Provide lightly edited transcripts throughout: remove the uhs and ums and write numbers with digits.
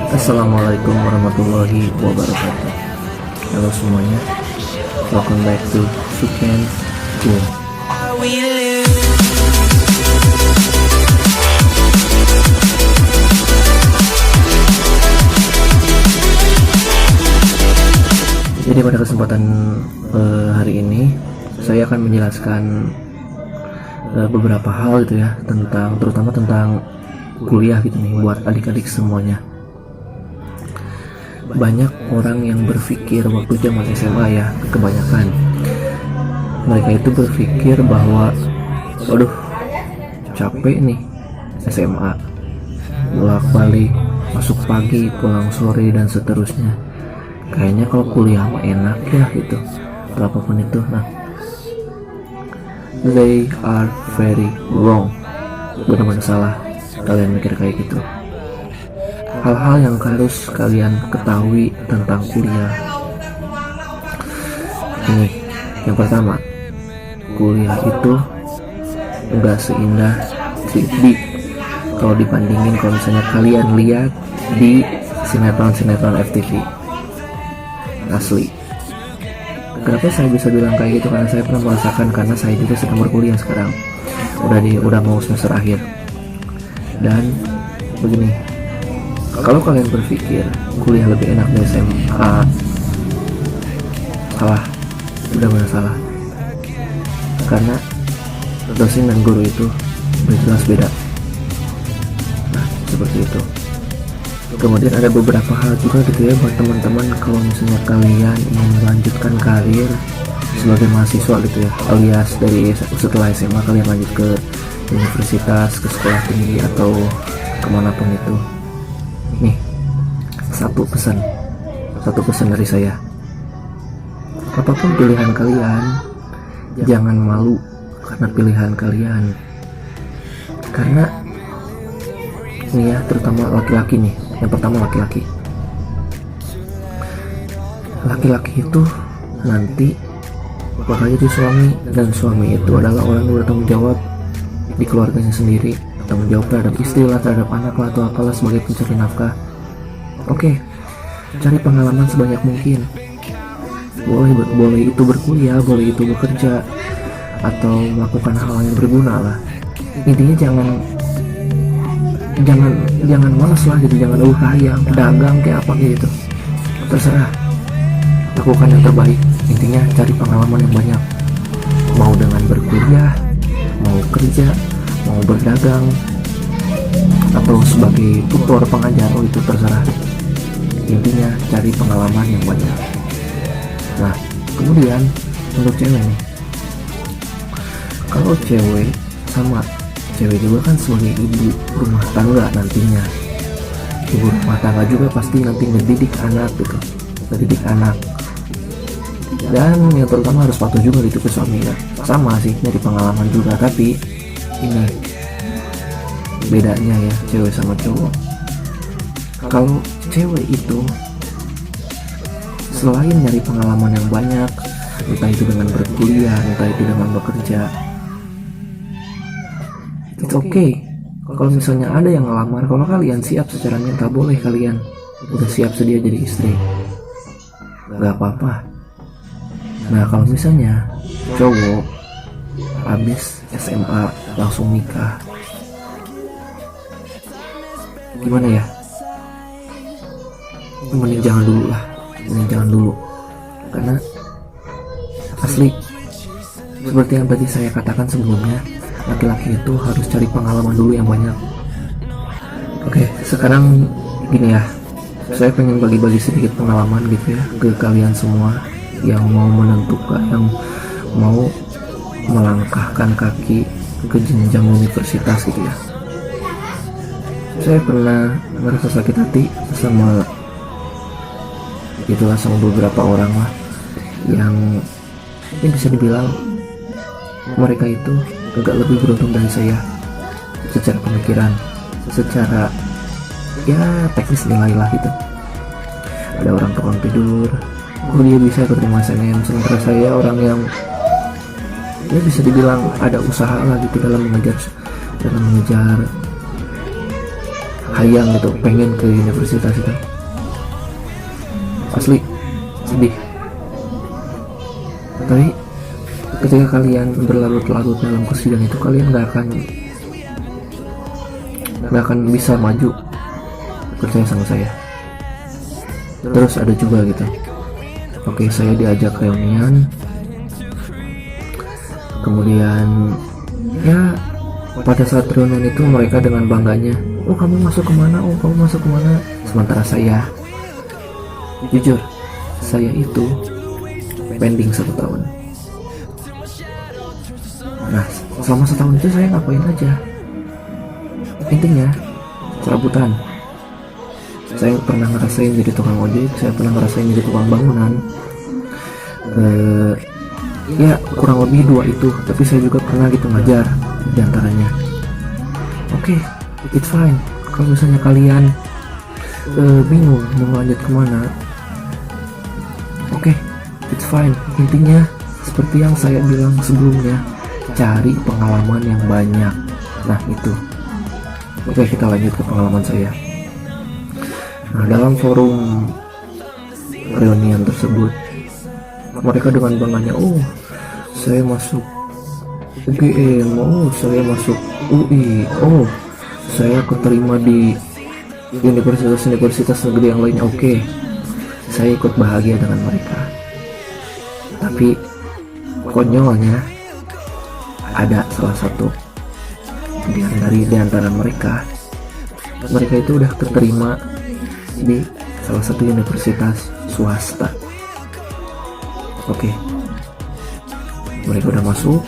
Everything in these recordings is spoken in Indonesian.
Assalamualaikum warahmatullahi wabarakatuh. Halo semuanya, welcome back to Suken Boom. Jadi pada kesempatan hari ini saya akan menjelaskan beberapa hal gitu ya, terutama tentang kuliah gitu nih buat adik-adik semuanya. Banyak orang yang berpikir waktu zaman SMA ya, kebanyakan mereka itu berpikir bahwa aduh capek nih SMA, bolak-balik masuk pagi pulang sore dan seterusnya, kayaknya kalau kuliah mah enak ya gitu atau apapun itu. Nah, they are very wrong, benar-benar salah kalian mikir kayak gitu. Hal-hal yang harus kalian ketahui tentang kuliah ini, yang pertama, kuliah itu enggak seindah kalau dibandingin kalau misalnya kalian lihat di sinetron FTV. Asli, kenapa saya bisa bilang kayak gitu? Karena saya pernah merasakan, karena saya juga sedang berkuliah sekarang, udah mau semester akhir. Dan begini, kalau kalian berpikir kuliah lebih enak dari SMA, salah, benar-benar salah. Karena dosen dan guru itu jelas beda. Nah, seperti itu. Kemudian ada beberapa hal juga gitu ya buat teman-teman, kalau misalnya kalian ingin melanjutkan karir sebagai mahasiswa gitu ya, alias dari setelah SMA kalian lanjut ke universitas, ke sekolah tinggi atau kemanapun itu. Nih, satu pesan dari saya, apapun pilihan kalian, jangan malu karena pilihan kalian. Karena ini ya, terutama laki-laki nih. Yang pertama, laki-laki itu nanti bakal jadi suami, dan suami itu adalah orang yang bertanggung jawab di keluarganya sendiri, tanggung jawab terhadap istri lah, terhadap anak lah, atau apalah sebagai pencari nafkah. Oke, cari pengalaman sebanyak mungkin. Boleh itu berkuliah, boleh itu bekerja, atau melakukan hal yang berguna lah. Intinya jangan malas lah gitu, jangan hayang dagang kayak apa gitu, terserah, lakukan yang terbaik. Intinya cari pengalaman yang banyak, mau dengan berkuliah, mau kerja, mau berdagang, atau sebagai tutor pengajar, itu terserah. Intinya cari pengalaman yang banyak. Nah, kemudian untuk cewek nih, kalau cewek juga kan sebagai ibu rumah tangga nantinya, ibu rumah tangga juga pasti nanti ngedidik anak gitu, dan yang terutama harus patuh juga gitu ke suaminya. Sama sih, dari pengalaman juga, tapi ini bedanya ya cewek sama cowok. Kalau cewek itu selain nyari pengalaman yang banyak, entah itu dengan berkuliah, entah itu dengan bekerja, it's okay kalau misalnya ada yang ngelamar, kalau kalian siap secara mental, boleh kalian udah siap sedia jadi istri, gak apa-apa. Nah, kalau misalnya cowok habis SMA langsung nikah, gimana ya? Mending jangan dulu, karena asli seperti yang tadi saya katakan sebelumnya, laki-laki itu harus cari pengalaman dulu yang banyak. Oke, sekarang gini ya, saya pengen bagi-bagi sedikit pengalaman gitu ya ke kalian semua yang mau menentukan, yang mau melangkahkan kaki ke jenjang universitas gitu ya. Saya pernah merasa sakit hati sama beberapa orang lah, yang bisa dibilang mereka itu agak lebih beruntung dari saya secara pemikiran, secara ya teknis nilai lah gitu. Ada orang tukang tidur, dia bisa keterima SNM, sementara saya orang yang ya bisa dibilang ada usaha lah gitu dalam mengejar hayang gitu, pengen ke universitas itu. Asli sedih. Tapi ketika kalian berlarut-larut dalam kesedihan itu, kalian nggak akan bisa maju, percaya sama saya. Terus ada juga gitu, oke, saya diajak reunian, kemudian ya pada saat reunian itu mereka dengan bangganya, oh kamu masuk kemana, oh kamu masuk kemana. Sementara saya, jujur, saya itu pending 1 tahun. Nah, selama 1 tahun itu saya ngapain aja? Intinya serabutan. Saya pernah ngerasain jadi tukang ojek, saya pernah ngerasain jadi tukang bangunan. Ya kurang lebih 2 itu, tapi saya juga pernah gitu ngajar diantaranya. Oke, it's fine. Kalau misalnya kalian bingung mau lanjut kemana, oke, it's fine. Intinya seperti yang saya bilang sebelumnya, cari pengalaman yang banyak. Nah itu. Oke, kita lanjut ke pengalaman saya. Nah, dalam forum reunian tersebut, mereka dengan bangganya, oh saya masuk UGM, oh saya masuk UI, oh saya keterima di universitas negeri yang lainnya. Oke, saya ikut bahagia dengan mereka. Tapi konyolnya ada salah satu di antara mereka itu udah keterima di salah satu universitas swasta. Oke, mereka udah masuk,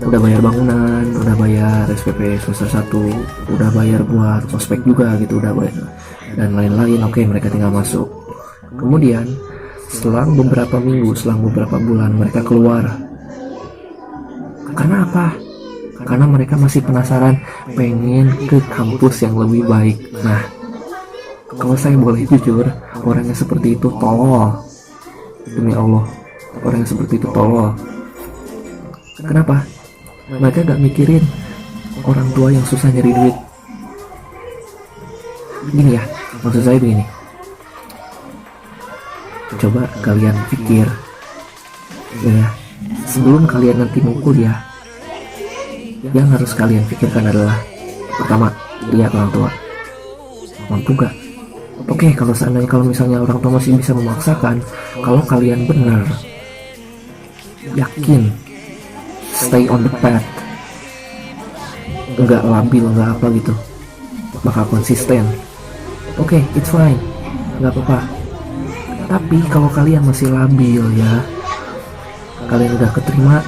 udah bayar bangunan, udah bayar SPP semester 1, udah bayar buat ospek juga gitu, udah bayar dan lain-lain. Oke, mereka tinggal masuk. Kemudian selang beberapa minggu, selang beberapa bulan, mereka keluar. Karena apa? Karena mereka masih penasaran, pengen ke kampus yang lebih baik. Nah, kalau saya boleh jujur, orang yang seperti itu tolol. Demi Allah, orang yang seperti itu tolol. Kenapa? Mereka gak mikirin orang tua yang susah nyari duit. Gini ya, maksud saya begini. Coba kalian pikir, ya, sebelum kalian nanti mau kuliah, yang harus kalian pikirkan adalah, pertama, lihat orang tua. Mampu gak? Oke, kalau seandainya kalau misalnya orang tua masih bisa memaksakan, kalau kalian benar, yakin, stay on the path, enggak labil, enggak apa gitu, bakal konsisten. Oke, it's fine, enggak apa-apa. Tapi kalau kalian masih labil ya, kalian udah keterima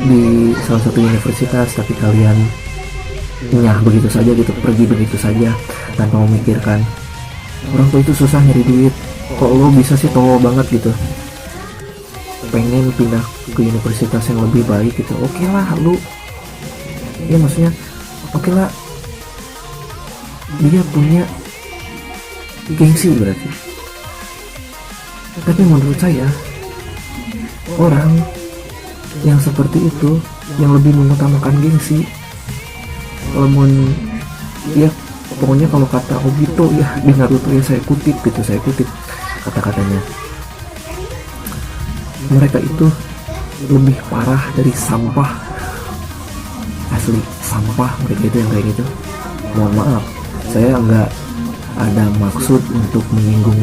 di salah satu universitas, tapi kalian nyah begitu saja gitu, pergi begitu saja tanpa memikirkan orang tua itu susah nyari duit, kok lo bisa sih tolol banget gitu, pengen pindah ke universitas yang lebih baik gitu. Oke lah lu, ya maksudnya oke lah, dia punya gengsi berarti. Tapi menurut saya, orang yang seperti itu yang lebih mengutamakan gengsi, walaupun ya pokoknya kalau kata Obito ya di Naruto ya, saya kutip kata-katanya, mereka itu lebih parah dari sampah. Asli sampah mereka itu yang kayak gitu. Mohon maaf, saya nggak ada maksud untuk menyinggung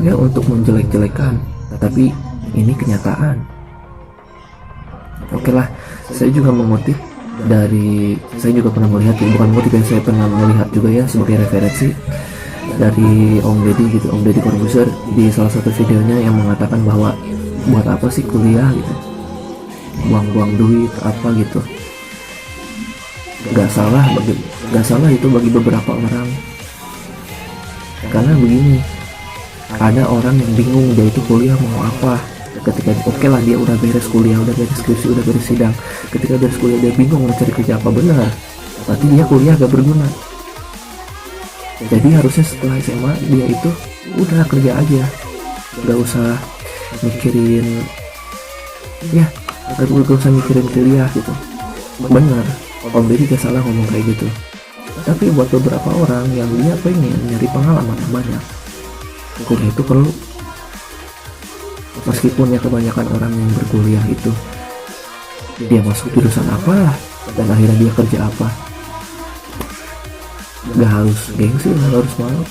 ya, untuk menjelek-jelekan, tapi ini kenyataan. Oke lah, saya juga mengutip dari, saya juga pernah melihat, bukan mengutip ya, saya pernah melihat juga ya sebagai referensi dari Om Deddy gitu, Om Deddy Corbuzier di salah satu videonya yang mengatakan bahwa buat apa sih kuliah gitu, buang-buang duit apa gitu. Gak salah itu bagi beberapa orang, karena begini, ada orang yang bingung dia itu kuliah mau apa. Ketika oke lah dia udah beres kuliah, udah beres skripsi, udah beres sidang, ketika beres kuliah dia bingung mau cari kerja apa, benar, berarti dia kuliah gak berguna. Jadi harusnya setelah SMA dia itu udah kerja aja, gak usah mikirin ya, gak usah mikirin kuliah gitu. Benar, Om Deddy gak salah ngomong kayak gitu. Tapi buat beberapa orang yang dia pengen nyari pengalaman yang banyak, kuliah itu perlu. Meskipun ya kebanyakan orang yang berkuliah itu dia masuk jurusan apa dan akhirnya dia kerja apa, gak harus gengsi, gak harus malu.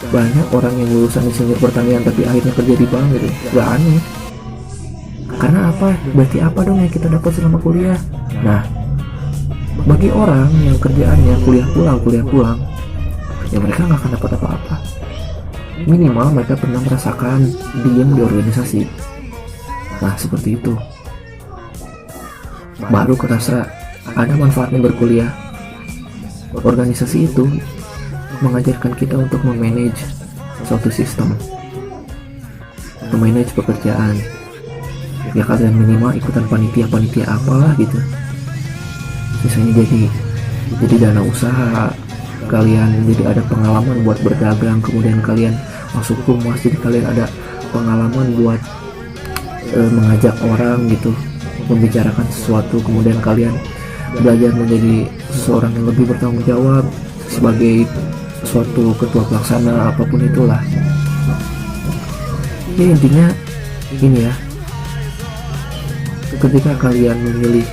Banyak orang yang lulusan insinyur pertanian tapi akhirnya kerja di bank gitu, gak aneh. Karena apa? Berarti apa dong yang kita dapat selama kuliah? Nah, bagi orang yang kerjaannya kuliah pulang, ya mereka nggak akan dapat apa-apa. Minimal mereka pernah merasakan diem di organisasi. Nah, seperti itu. Baru kerasa ada manfaatnya berkuliah. Organisasi itu mengajarkan kita untuk memanage suatu sistem, memanage pekerjaan. Ya kalian minimal ikutan panitia apalah gitu. Misalnya jadi dana usaha, kalian jadi ada pengalaman buat berdagang, kemudian kalian masuk humas, jadi kalian ada pengalaman buat mengajak orang gitu, membicarakan sesuatu, kemudian kalian belajar menjadi seseorang yang lebih bertanggung jawab sebagai suatu ketua pelaksana apapun itulah. Ya intinya ini ya, ketika kalian memilih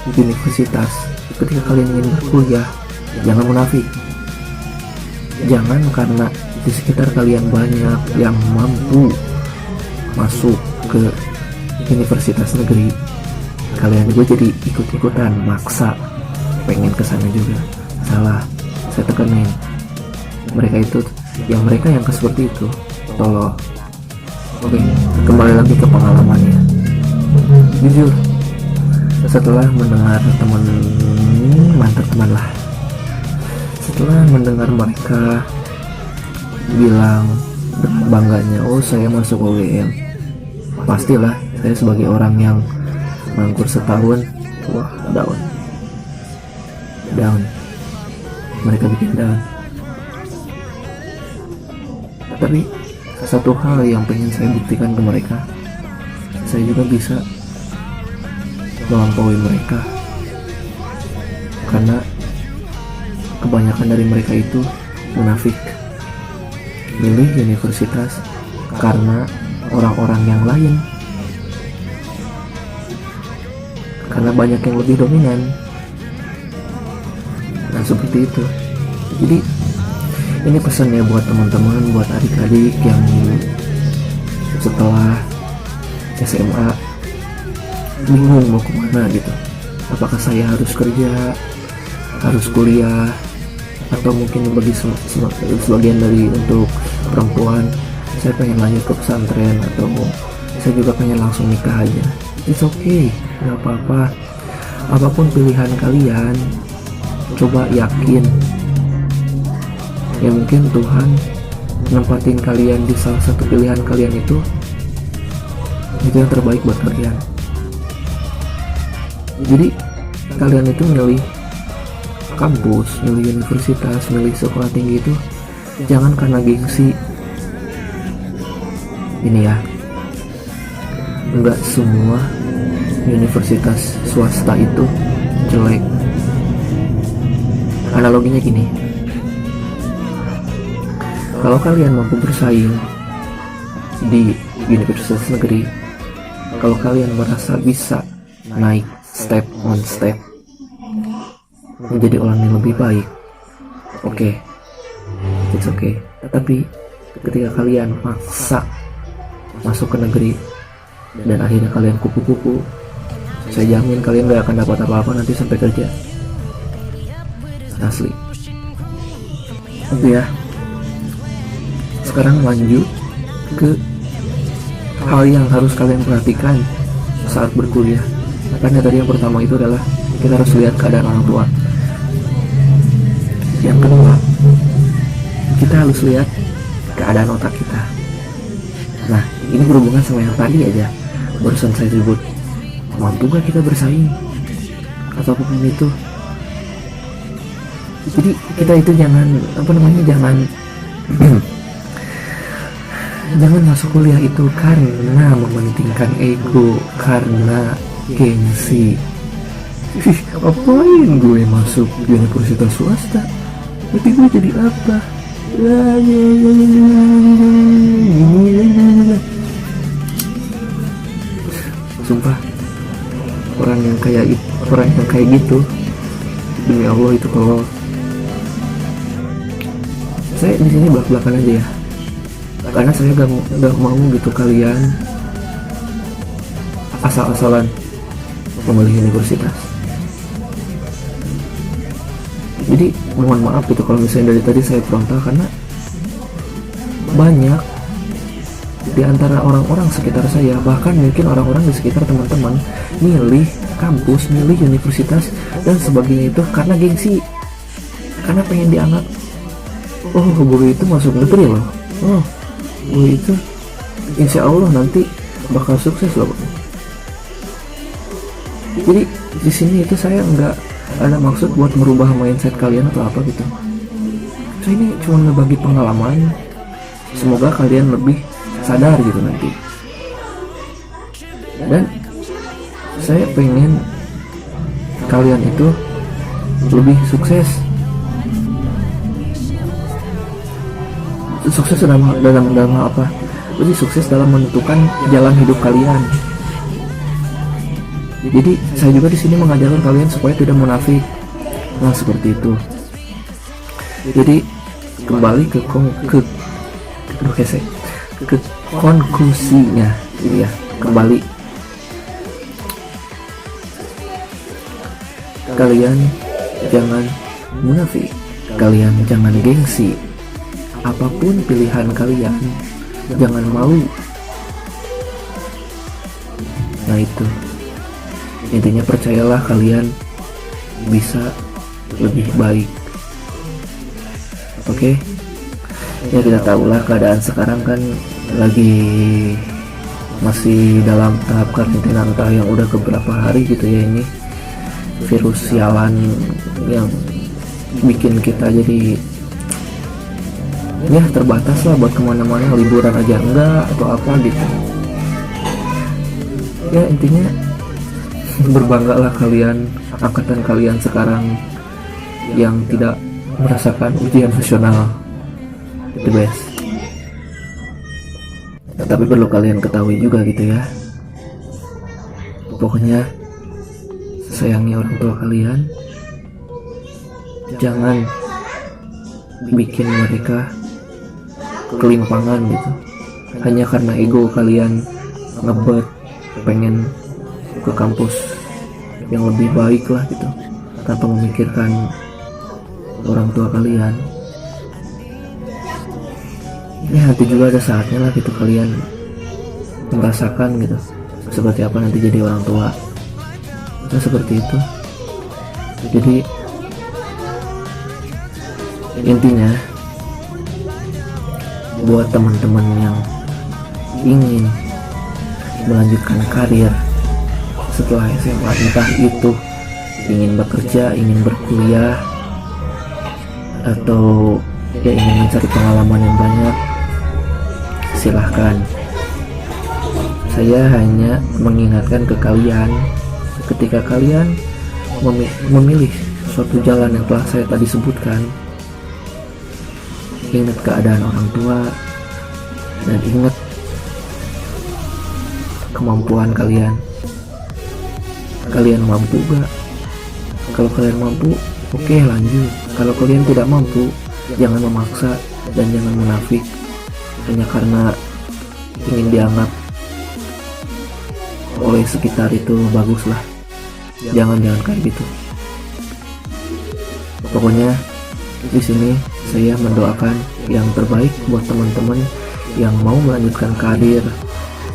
universitas, ketika kalian ingin berkuliah, jangan munafik. Jangan karena di sekitar kalian banyak yang mampu masuk ke universitas negeri, kalian juga jadi ikut-ikutan maksa pengen kesana juga. Salah, saya tekanin. Mereka yang seperti itu tolong. Oke, kembali lagi ke pengalamannya. Jujur, setelah mendengar setelah mendengar mereka bilang bangganya, oh saya masuk UGM, pastilah saya sebagai orang yang nganggur setahun, wah down, mereka bikin down. Tapi satu hal yang pengen saya buktikan ke mereka, saya juga bisa melampaui mereka. Karena kebanyakan dari mereka itu munafik, milih universitas karena orang-orang yang lain, karena banyak yang lebih dominan. Nah seperti itu. Jadi ini pesannya buat teman-teman, buat adik-adik yang setelah SMA bingung mau kemana gitu. Apakah saya harus kerja, harus kuliah, atau mungkin bagi sebagian dari untuk perempuan, saya pengen lanjut ke pesantren, atau saya juga pengen langsung nikah aja. It's okay, gak apa-apa. Apapun pilihan kalian, coba yakin ya mungkin Tuhan nempatin kalian di salah satu pilihan kalian itu yang terbaik buat kalian. Jadi kalian itu milih kampus, milih universitas, milih sekolah tinggi itu jangan karena gengsi. Ini ya, enggak semua universitas swasta itu jelek. Analoginya gini, kalau kalian mampu bersaing di universitas negeri, kalau kalian merasa bisa naik step on step menjadi orang yang lebih baik, oke, it's okay. Tapi ketika kalian maksa masuk ke negeri dan akhirnya kalian kupu-kupu, saya jamin kalian gak akan dapat apa-apa nanti sampai kerja. Asli. Oke ya, sekarang lanjut ke hal yang harus kalian perhatikan saat berkuliah. Karena tadi yang pertama itu adalah kita harus lihat keadaan orang tua. Yang kedua, kita harus lihat keadaan otak kita. Nah, ini berhubungan sama yang tadi aja barusan saya sebut. Mampu gak kita bersaing atau apapun itu. Jadi kita itu jangan jangan masuk kuliah itu karena mementingkan ego, karena gengsi. Ngapain gue masuk universitas swasta? Tapi gue jadi apa? Sumpah, orang yang kayak gitu, demi Allah itu kalau saya di sini belak-belakan aja ya, karena saya gak mau gitu kalian asal-asalan memilih universitas. Jadi mohon maaf gitu kalau misalnya dari tadi saya frontal, karena banyak di antara orang-orang sekitar saya, bahkan mungkin orang-orang di sekitar teman-teman, milih kampus, milih universitas dan sebagainya itu karena gengsi, karena pengen dianggap, oh gue itu masuk negeri loh, oh gue itu insya Allah nanti bakal sukses loh. Jadi di sini itu saya nggak ada maksud buat merubah mindset kalian atau apa gitu. Saya ini cuma ngebagi pengalaman, semoga kalian lebih sadar gitu nanti. Dan saya pengen kalian itu lebih sukses. Sukses dalam apa? Jadi sukses dalam menentukan jalan hidup kalian. Jadi saya juga di sini mengajarkan kalian supaya tidak munafik. Nah seperti itu. Jadi kembali ke konklusinya, ini ya, kembali. Kalian jangan munafik, kalian jangan gengsi. Apapun pilihan kalian, jangan malu. Nah itu. Intinya percayalah kalian bisa lebih baik. Oke? Ya kita tahulah keadaan sekarang kan lagi masih dalam tahap karantina, entah yang udah keberapa hari gitu ya, ini virus sialan yang bikin kita jadi ya terbatas lah buat kemana-mana, liburan aja enggak atau apa gitu. Ya intinya berbanggalah kalian, angkatan kalian sekarang yang tidak merasakan ujian nasional, the best. Tapi perlu kalian ketahui juga gitu ya, pokoknya sayangi orang tua kalian, jangan bikin mereka kelimpangan gitu hanya karena ego kalian ngebet pengen ke kampus yang lebih baik lah gitu, tanpa memikirkan orang tua kalian. Ya nanti juga ada saatnya lah gitu kalian merasakan gitu seperti apa nanti jadi orang tua. Nah seperti itu. Jadi intinya buat teman-teman yang ingin melanjutkan karir setelah SMA, entah itu ingin bekerja, ingin berkuliah, atau ya ingin mencari pengalaman yang banyak, silahkan. Saya hanya mengingatkan ke kalian, ketika kalian memilih suatu jalan yang telah saya tadi sebutkan, ingat keadaan orang tua dan ingat kemampuan kalian. Kalian mampu gak? Kalau kalian mampu, oke, lanjut. Kalau kalian tidak mampu, jangan memaksa dan jangan munafik hanya karena ingin dianggap oleh sekitar itu bagus lah. Jangan kayak gitu. Pokoknya di sini saya mendoakan yang terbaik buat teman-teman yang mau melanjutkan karir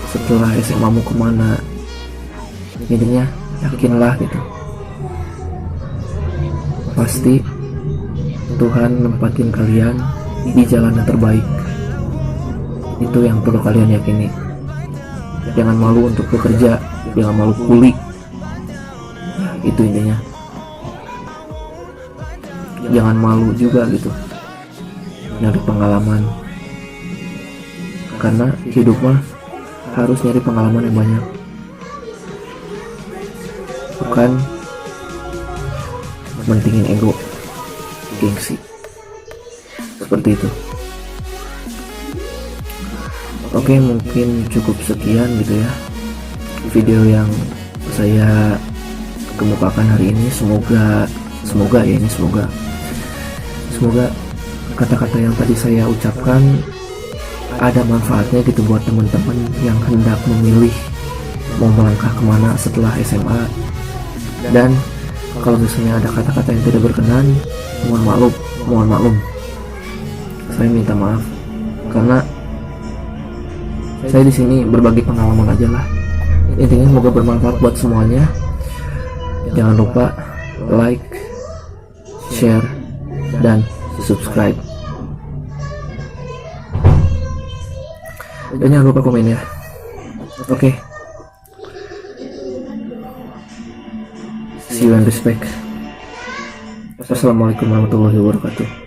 setelah SMA mau kemana. Intinya yakinlah gitu, pasti Tuhan nempatin kalian di jalan yang terbaik. Itu yang perlu kalian yakini. Jangan malu untuk bekerja, jangan malu kulik. Itu intinya. Jangan malu juga gitu nyari pengalaman, karena hidup mah harus nyari pengalaman yang banyak, bukan mentingin ego, gengsi, seperti itu. Oke, mungkin cukup sekian gitu ya video yang saya kemukakan hari ini. Semoga kata-kata yang tadi saya ucapkan ada manfaatnya gitu buat teman-teman yang hendak memilih mau melangkah kemana setelah SMA. Dan kalau misalnya ada kata-kata yang tidak berkenan, mohon maklum, saya minta maaf karena saya di sini berbagi pengalaman aja lah. Intinya semoga bermanfaat buat semuanya. Jangan lupa like, share, dan subscribe. Dan jangan lupa komen ya. Oke. See you and respect. Wassalamualaikum warahmatullahi wabarakatuh.